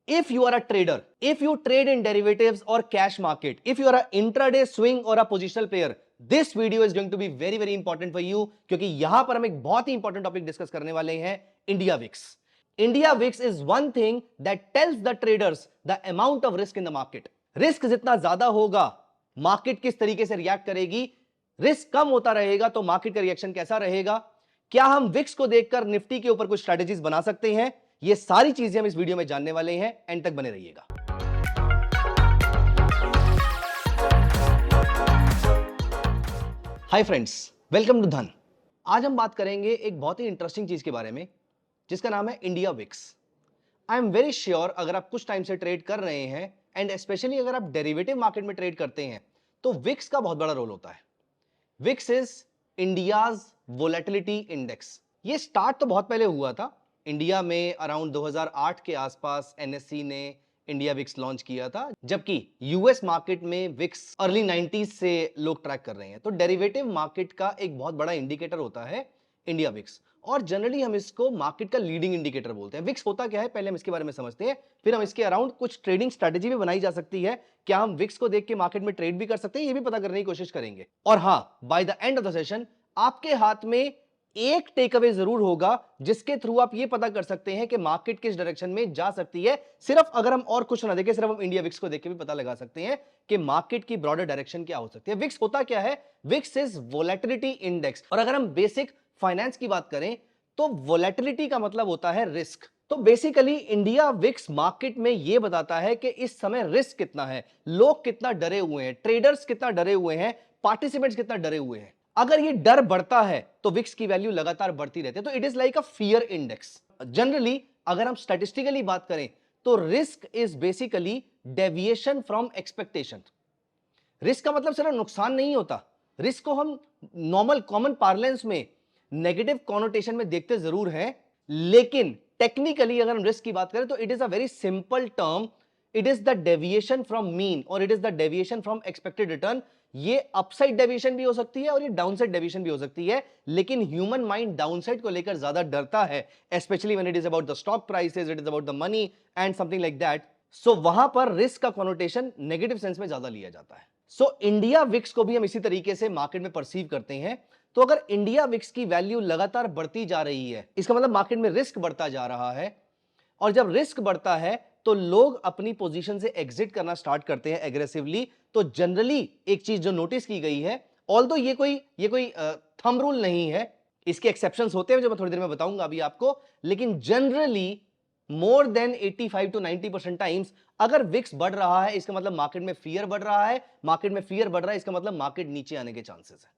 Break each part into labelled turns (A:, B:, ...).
A: If you are a trader, if you trade in derivatives or cash market, if you are an intraday swing or a positional player, this video is going to be very important for you, क्योंकि यहां पर हम एक बहुत ही important topic discuss करने वाले हैं, India VIX. India VIX is one thing that tells the traders the amount of risk in the market. Risk जितना ज्यादा होगा, मार्केट किस तरीके से रिएक्ट करेगी. रिस्क कम होता रहेगा तो मार्केट का रिएक्शन कैसा रहेगा. क्या हम विक्स को देखकर निफ्टी के ऊपर कुछ स्ट्रेटेजीज बना सकते हैं. ये सारी चीजें हम इस वीडियो में जानने वाले हैं. एंड तक बने रहिएगा. हाय फ्रेंड्स, वेलकम टू धन. आज हम बात करेंगे एक बहुत ही इंटरेस्टिंग चीज के बारे में जिसका नाम है India VIX. I am very sure अगर आप कुछ टाइम से ट्रेड कर रहे हैं एंड स्पेशली अगर आप डेरिवेटिव मार्केट में ट्रेड करते हैं तो विक्स का बहुत बड़ा रोल होता है. VIX is India's volatility index. ये स्टार्ट तो बहुत पहले हुआ था. इंडिया में अराउंड 2008 के आसपास एनएससी ने इंडिया विक्स लॉन्च किया था, जबकि यूएस मार्केट में विक्स अर्ली 90s से लोग ट्रैक कर रहे हैं. तो डेरिवेटिव मार्केट का एक बहुत बड़ा इंडिकेटर होता है इंडिया विक्स, और जनरली हम इसको मार्केट का लीडिंग इंडिकेटर बोलते हैं. विक्स होता क्या है पहले हम इसके बारे में समझते हैं, फिर हम इसके अराउंड कुछ ट्रेडिंग स्ट्रेटेजी भी बनाई जा सकती है. क्या हम विक्स को देख के मार्केट में ट्रेड भी कर सकते हैं, ये भी पता करने की कोशिश करेंगे. और हां, by the end of the session आपके हाथ में एक टेक अवे जरूर होगा जिसके थ्रू आप ये पता कर सकते हैं कि मार्केट किस डायरेक्शन में जा सकती है. सिर्फ अगर हम और कुछ ना देखें, सिर्फ हम इंडिया विक्स को देख के भी पता लगा सकते हैं कि मार्केट की ब्रॉडर डायरेक्शन क्या हो सकती है. विक्स होता क्या है? VIX is volatility index. और अगर हम बेसिक फाइनेंस की बात करें तो वोलेटिलिटी का मतलब होता है रिस्क. तो बेसिकली इंडिया विक्स मार्केट में यह बताता है कि इस समय रिस्क कितना है, लोग कितना डरे हुए हैं, ट्रेडर्स कितना डरे हुए हैं, पार्टिसिपेंट्स कितना डरे हुए हैं. अगर ये डर बढ़ता है तो विक्स की वैल्यू लगातार बढ़ती रहती है. तो it is like a fear index. Generally अगर हम स्टैटिस्टिकली बात करें तो risk is basically deviation from expectation. Risk का मतलब सिर्फ नुकसान नहीं होता. रिस्क को हम नॉर्मल कॉमन पार्लेंस में नेगेटिव कॉनोटेशन में देखते जरूर हैं, लेकिन टेक्निकली अगर हम रिस्क की बात करें तो it is a very simple term. It is the deviation from mean और it is the deviation from expected return. ये अपसाइड डेविएशन भी हो सकती है और ये डाउनसाइड डेविएशन भी हो सकती है, लेकिन ह्यूमन माइंड डाउनसाइड को लेकर ज्यादा डरता है, specially when it is about the stock prices, it is about the money and something like that. So वहां पर रिस्क का कॉनोटेशन नेगेटिव सेंस में ज्यादा लिया जाता है. सो इंडिया विक्स को भी हम इसी तरीके से मार्केट में परसीव करते हैं. तो अगर इंडिया विक्स की वैल्यू लगातार बढ़ती जा रही है, इसका मतलब मार्केट में रिस्क बढ़ता जा रहा है, और जब रिस्क बढ़ता है तो लोग अपनी पोजीशन से एग्जिट करना स्टार्ट करते हैं एग्रेसिवली. तो जनरली एक चीज जो नोटिस की गई है, ऑल्दो ये कोई थंब रूल नहीं है, इसके एक्सेप्शंस होते हैं जो मैं थोड़ी देर में बताऊंगा अभी आपको, लेकिन generally more than 85 to 90% times अगर विक्स बढ़ रहा है इसका मतलब मार्केट में फियर बढ़ रहा है, मार्केट में फियर बढ़ रहा है इसका मतलब मार्केट नीचे आने के चांसेस है.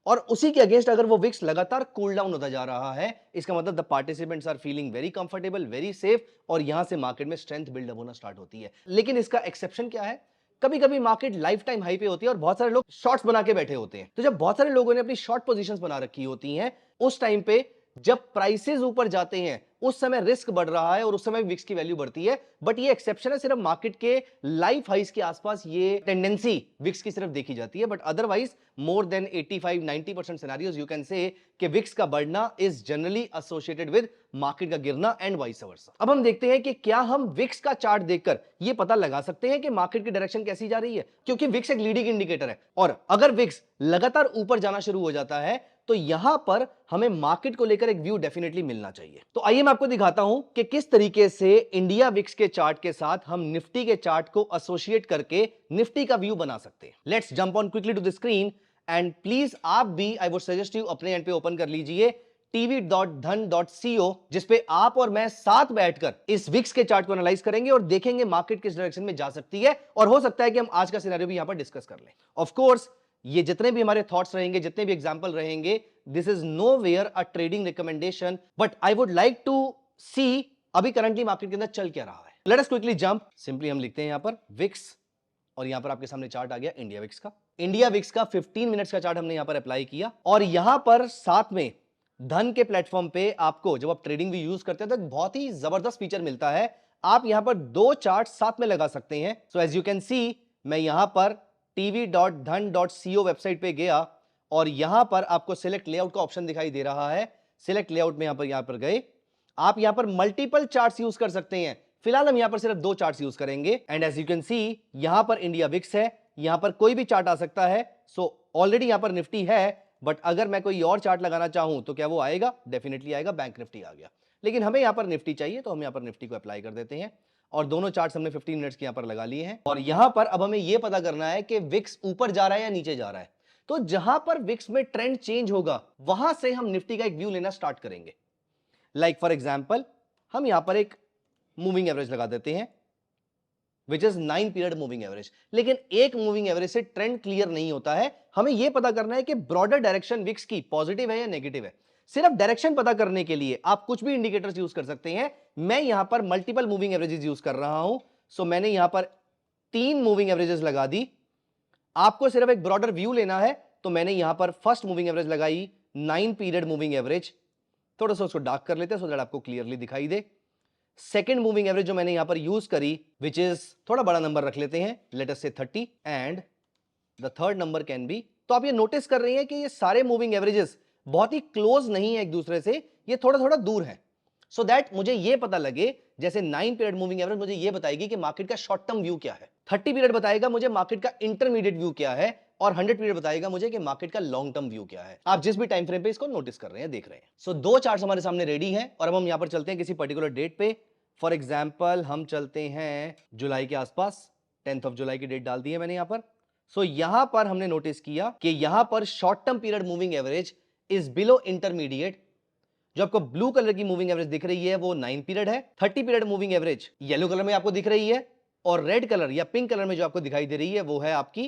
A: और उसी के अगेंस्ट अगर वो विक्स लगातार कूल डाउन होता जा रहा है, इसका मतलब the participants are feeling very comfortable, very safe, और यहां से मार्केट में स्ट्रेंथ बिल्डअप होना स्टार्ट होती है. लेकिन इसका एक्सेप्शन क्या है? कभी कभी मार्केट लाइफ टाइम हाई पे होती है और बहुत सारे लोग शॉर्ट्स बना के बैठे होते हैं. तो जब बहुत सारे लोगों ने अपनी शॉर्ट पोजीशंस बना रखी होती हैं, उस टाइम पे जब प्राइसेस ऊपर जाते हैं उस समय रिस्क बढ़ रहा है और उस समय विक्स की वैल्यू बढ़ती है. बट ये एक्सेप्शन है, सिर्फ मार्केट के लाइफ हाइस के आसपास ये टेंडेंसी विक्स की सिर्फ देखी जाती है. But otherwise more than 85-90% scenarios you can say कि विक्स का बढ़ना is generally associated with market का गिरना एंड वाइस वर्सा. अब हम देखते हैं कि क्या हम विक्स का चार्ट देखकर ये पता लगा सकते हैं कि मार्केट की डायरेक्शन कैसी जा रही है, क्योंकि विक्स एक लीडिंग इंडिकेटर है. और अगर विक्स लगातार ऊपर जाना शुरू हो जाता है तो यहां पर हमें मार्केट को लेकर एक व्यू डेफिनेटली मिलना चाहिए. तो आइए मैं आपको दिखाता हूं कि किस तरीके से इंडिया विक्स के चार्ट के साथ हम निफ्टी के चार्ट को एसोसिएट करके निफ्टी का व्यू बना सकते हैं. Let's jump on quickly to the screen and please आप भी, आई वुड सजेस्ट यू, अपने एंड पे ओपन कर लीजिए tv.dhan.co, जिसपे आप और मैं साथ बैठकर इस विक्स के चार्ट को एनालाइज करेंगे और देखेंगे मार्केट किस डायरेक्शन में जा सकती है. और हो सकता है कि हम आज का सिनेरियो भी यहां पर डिस्कस कर लें. ऑफ कोर्स ये जितने भी हमारे थॉट्स रहेंगे, जितने भी एग्जांपल रहेंगे, this is nowhere a trading recommendation, but I would like to see अभी करंटली मार्केट के अंदर चल क्या रहा है. Let us quickly jump. Simply हम लिखते हैं यहां पर विक्स, और यहां पर आपके सामने चार्ट आ गया इंडिया विक्स का. इंडिया विक्स का 15 मिनट्स का चार्ट हमने यहां पर अप्लाई किया, और यहां पर साथ में धन के प्लेटफॉर्म पे आपको जब आप ट्रेडिंग भी यूज करते हैं तो एक बहुत ही जबरदस्त फीचर मिलता है. आप यहां पर दो चार्ट साथ में लगा सकते हैं. So as you can see, मैं यहां पर tv.dhan.co वेबसाइट पे गया और यहां पर आपको सिलेक्ट लेआउट का ऑप्शन दिखाई दे रहा है. सिलेक्ट लेआउट में यहां पर गए, आप यहां पर मल्टीपल चार्ट्स यूज कर सकते हैं. फिलहाल हम यहां पर सिर्फ 2 चार्ट्स यूज करेंगे and as you can see यहां पर इंडिया विक्स है, यहां पर कोई भी चार्ट आ सकता है। सो ऑलरेडी यहां पर निफ्टी है, बट अगर मैं कोई और चार्ट लगाना चाहूं तो क्या वो आएगा? डेफिनेटली आएगा, बैंक निफ्टी आ गया। लेकिन हमें यहां पर निफ्टी चाहिए तो हम यहां पर निफ्टी को अप्लाई कर देते हैं और दोनों चार्ट्स हमने 15 मिनट्स के यहां पर लगा लिए हैं। और यहां पर अब हमें यह पता करना है कि विक्स ऊपर जा रहा है या नीचे जा रहा है। तो जहां पर विक्स में ट्रेंड चेंज होगा वहां से हम निफ्टी का एक व्यू लेना स्टार्ट करेंगे। लाइक फॉर एग्जांपल हम यहां पर एक मूविंग एवरेज लगा देते हैं which is 9 period moving average. लेकिन एक मूविंग एवरेज से ट्रेंड क्लियर नहीं होता है, हमें यह पता करना है कि ब्रॉडर डायरेक्शन विक्स की पॉजिटिव है या नेगेटिव है। सिर्फ डायरेक्शन पता करने के लिए आप कुछ भी इंडिकेटर्स यूज कर सकते हैं। मैं यहां पर मल्टीपल मूविंग एवरेजेस यूज कर रहा हूं। सो मैंने यहां पर 3 मूविंग एवरेजेस लगा दी। आपको सिर्फ एक ब्रॉडर व्यू लेना है तो मैंने यहां पर फर्स्ट मूविंग एवरेज लगाई 9 पीरियड मूविंग एवरेज। थोड़ा सा उसको डार्क कर लेते हैं सो दैट आपको क्लियरली दिखाई दे। सेकेंड मूविंग एवरेज जो मैंने यहां पर यूज करी विच इज थोड़ा बड़ा नंबर रख लेते हैं, लेट अस से 30 and the third number can be. तो आप ये नोटिस कर रहे हैं कि ये सारे मूविंग एवरेजेस बहुत ही क्लोज नहीं है एक दूसरे से, ये थोड़ा थोड़ा दूर है। सो दैट मुझे ये पता लगे, जैसे 9 पीरियड मूविंग एवरेज मुझे ये बताएगी कि मार्केट का शॉर्ट टर्म व्यू क्या है, 30 पीरियड बताएगा मुझे मार्केट का इंटरमीडिएट व्यू क्या है और 100 पीरियड बताएगा मुझे कि मार्केट का लॉन्ग टर्म व्यू क्या है। आप जिस भी टाइम फ्रेम पे इसको नोटिस कर रहे हैं, देख रहे हैं। सो 2 चार्ट्स हमारे सामने रेडी हैं और अब हम यहां पर चलते हैं किसी पर्टिकुलर डेट पे। फॉर एग्जाम्पल हम चलते हैं जुलाई के आसपास, 10th ऑफ जुलाई की डेट डाल दी है मैंने यहां पर। सो यहां पर हमने नोटिस किया कि यहां पर short term period moving average is below intermediate. जो आपको ब्लू कलर की मूविंग एवरेज दिख रही है वो 9 पीरियड है। 30 period moving average yellow colour में आपको दिख रही है और रेड कलर या पिंक कलर में जो आपको दिखाई दे रही है वो है आपकी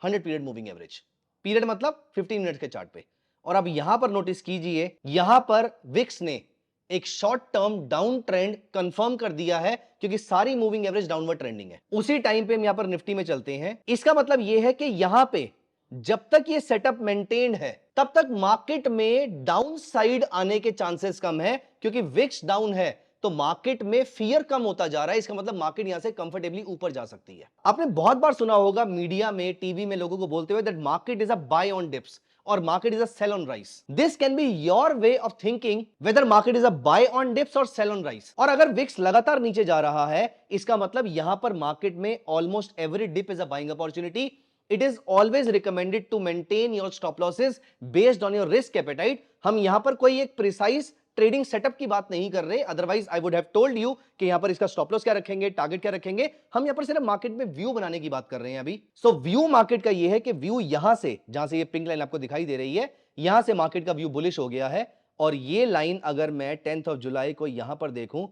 A: 100 पीरियड मूविंग एवरेज। पीरियड मतलब 15 मिनट के चार्ट पे। और अब यहां पर नोटिस कीजिए, यहां पर विक्स ने एक short term down trend confirm कर दिया है क्योंकि सारी मूविंग एवरेज डाउनवर्ड ट्रेंडिंग है। उसी टाइम पे हम यहां पर निफ्टी में चलते हैं। इसका मतलब यह है कि यहां पे जब तक ये सेटअप मेंटेन्ड है तब तक मार्केट में डाउन साइड आने के चांसेस कम है, क्योंकि विक्स डाउन है तो मार्केट में फियर कम होता जा रहा है। इसका मतलब मार्केट यहां से कंफर्टेबली ऊपर जा सकती है। आपने बहुत बार सुना होगा मीडिया में, टीवी में लोगों को बोलते हुए that market is a buy on dips और market is a sell on rise. This can be your way of thinking whether market is a buy on dips और सेल ऑन राइस। और अगर Vicks लगातार नीचे जा रहा है इसका मतलब यहां पर मार्केट में almost every dip is a buying opportunity. It is always recommended to maintain your stop losses based on your risk appetite। हम यहां पर कोई एक प्रिसाइज ट्रेडिंग सेटअप की बात नहीं कर रहे, otherwise I would have told you कि यहां पर इसका स्टॉप लॉस क्या रखेंगे, टारगेट क्या रखेंगे। हम यहां पर सिर्फ मार्केट में व्यू बनाने की बात कर रहे हैं अभी। सो व्यू मार्केट का यह है कि व्यू यहां से, जहां से ये पिंक लाइन आपको दिखाई दे रही है, यहां से मार्केट का व्यू बुलिश हो गया है। और ये लाइन अगर मैं 10th ऑफ जुलाई को यहां पर देखूं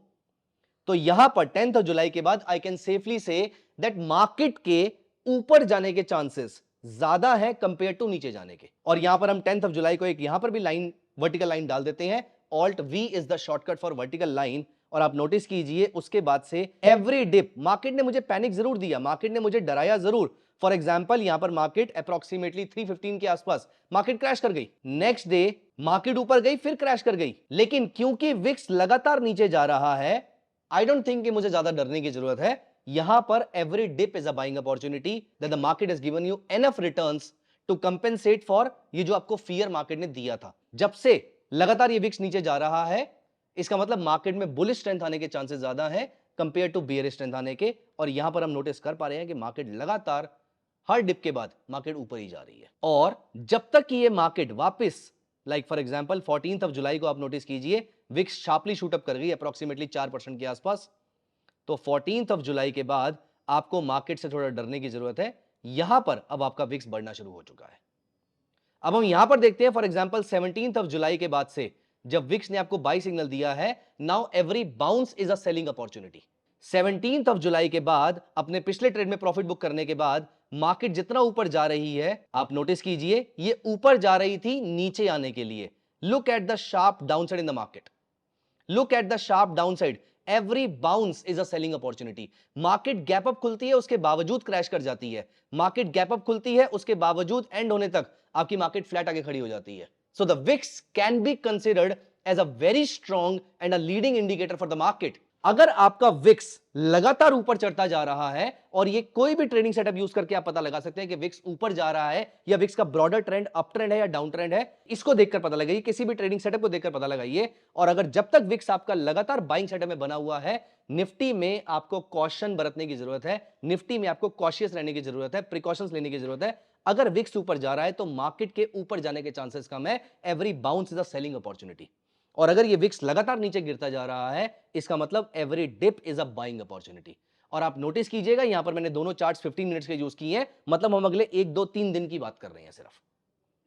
A: तो यहां पर 10th ऑफ जुलाई के बाद I can safely say that market के ऊपर जाने के चांसेस ज्यादा है कंपेयर टू नीचे जाने के। और यहां पर हम 10th ऑफ जुलाई को एक यहां पर भी लाइन, वर्टिकल लाइन डाल देते हैं। Alt we is the shortcut for vertical line. और आप नोटिस कीजिए उसके बाद से एवरी डिप मार्केट ने मुझे पैनिक जरूर दिया, मार्केट ने मुझे डराया जरूर। फॉर एग्जांपल यहां पर मार्केट अप्रोक्सीमेटली 315 के आसपास मार्केट क्रैश कर गई। नेक्स्ट डे मार्केट ऊपर गई फिर क्रैश कर गई। लेकिन क्योंकि विक्स लगातार नीचे जा रहा है, आई डोंट थिंक कि मुझे ज्यादा डरने की जरूरत है। यहां पर every dip is a buying opportunity that the market has given you enough returns to compensate for ये जो आपको फियर मार्केट ने दिया था। जब से लगातार ये विक्स नीचे जा रहा है इसका मतलब मार्केट में बुलिश स्ट्रेंथ आने के चांसेस ज्यादा हैं कंपेयर टू बियरिश स्ट्रेंथ आने के। और यहां पर हम नोटिस कर पा रहे हैं कि मार्केट लगातार हर डिप के बाद मार्केट ऊपर ही जा रही है। और जब तक कि ये मार्केट वापस, like for example 14th of July को आप नोटिस कीजिए विक्स शार्पली शूट अप कर गई अप्रोक्सीमेटली 4% के आसपास। तो 14th ऑफ जुलाई के बाद आपको मार्केट से थोड़ा डरने की जरूरत है। यहां पर अब आपका विक्स बढ़ना शुरू हो चुका है। अब हम यहां पर देखते हैं for example 17th of July के बाद से जब विक्स ने आपको बाई सिग्नल दिया है, now every bounce is a selling opportunity. 17th of July के बाद अपने पिछले ट्रेड में प्रॉफिट बुक करने के बाद मार्केट जितना ऊपर जा रही है, आप नोटिस कीजिए ये ऊपर जा रही थी नीचे आने के लिए। Look at the sharp downside in the market, look at the sharp downside. Every bounce is a selling opportunity. Market gap up खुलती है उसके बावजूद क्रैश कर जाती है, मार्केट गैप अप खुलती है उसके बावजूद एंड होने तक आपकी मार्केट फ्लैट आके खड़ी हो जाती है। So the VIX can be considered as a very strong and a leading indicator for the market. अगर आपका विक्स लगातार ऊपर चढ़ता जा रहा है, और ये कोई भी ट्रेडिंग सेटअप यूज करके आप पता लगा सकते हैं कि विक्स ऊपर जा रहा है या विक्स का ब्रॉडर ट्रेंड अप ट्रेंड है या डाउन ट्रेंड है, इसको देखकर पता लगाइए, किसी भी ट्रेडिंग सेटअप को देखकर पता लगाइए। और अगर जब तक विक्स आपका लगातार बाइंग सेटअप में बना हुआ है, निफ्टी में आपको कॉशन बरतने की जरूरत है, निफ्टी में आपको कॉशियस रहने की जरूरत है, प्रिकॉशंस लेने की जरूरत है। अगर विक्स ऊपर जा रहा है तो मार्केट के ऊपर जाने के चांसेस कम है। Every bounce is a selling opportunity. और अगर ये विक्स लगातार नीचे गिरता जा रहा है, इसका मतलब every dip is a buying opportunity. और आप नोटिस कीजिएगा, यहां पर मैंने दोनों चार्ट्स 15 मिनट्स के यूज किए हैं, मतलब हम अगले 1 2 3 दिन की बात कर रहे हैं सिर्फ।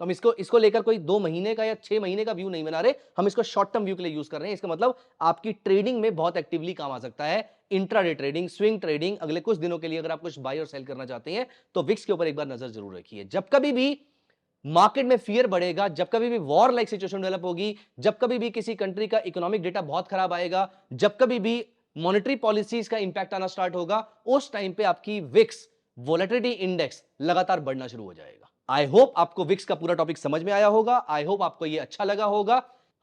A: तो हम इसको लेकर कोई 2 महीने का या 6 महीने का व्यू नहीं बना रहे, हम इसको शॉर्ट टर्म व्यू के लिए यूज कर रहे हैं। इसका मतलब आपकी ट्रेडिंग में बहुत एक्टिवली काम आ सकता है। इंट्राडे ट्रेडिंग, स्विंग ट्रेडिंग, अगले कुछ दिनों के लिए अगर आप कुछ बाय और सेल करना चाहते हैं तो विक्स के ऊपर एक बार नजर जरूर रखिए। जब कभी भी मार्केट में फियर बढ़ेगा, जब कभी भी वॉर लाइक सिचुएशन डेवलप होगी, जब कभी भी किसी कंट्री का इकोनॉमिक डेटा बहुत खराब आएगा, जब कभी भी मॉनेटरी पॉलिसीज का इंपैक्ट आना स्टार्ट होगा, उस टाइम पे आपकी विक्स वोलेटिलिटी इंडेक्स लगातार बढ़ना शुरू हो जाएगा। आई होप आपको विक्स का पूरा टॉपिक समझ में आया होगा। आई होप आपको यह अच्छा लगा होगा।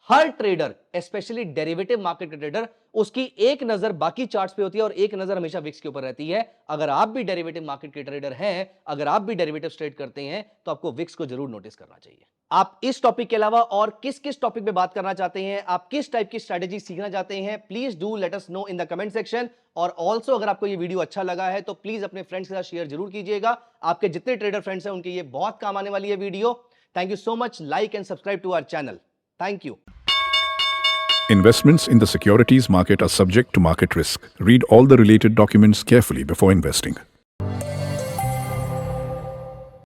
A: हर ट्रेडर, स्पेशली डेरिवेटिव मार्केट के ट्रेडर, उसकी एक नजर बाकी चार्ट्स पे होती है और एक नजर हमेशा विक्स के ऊपर रहती है। अगर आप भी डेरिवेटिव मार्केट के ट्रेडर हैं, अगर आप भी डेरिवेटिव ट्रेड करते हैं, तो आपको विक्स को जरूर नोटिस करना चाहिए। आप इस टॉपिक के अलावा और किस किस टॉपिक पे बात करना चाहते हैं, आप किस टाइप की स्ट्रेटेजी सीखना चाहते हैं, please do let us know in the comment section. और ऑल्सो अगर आपको ये वीडियो अच्छा लगा है तो प्लीज अपने फ्रेंड्स के साथ शेयर जरूर कीजिएगा। आपके जितने ट्रेडर फ्रेंड्स हैं उनके ये बहुत काम आने वाली है video. Thank you so much. Like and subscribe to our channel. Thank you.
B: Investments in the securities market are subject to market risk. Read all the related documents carefully before investing.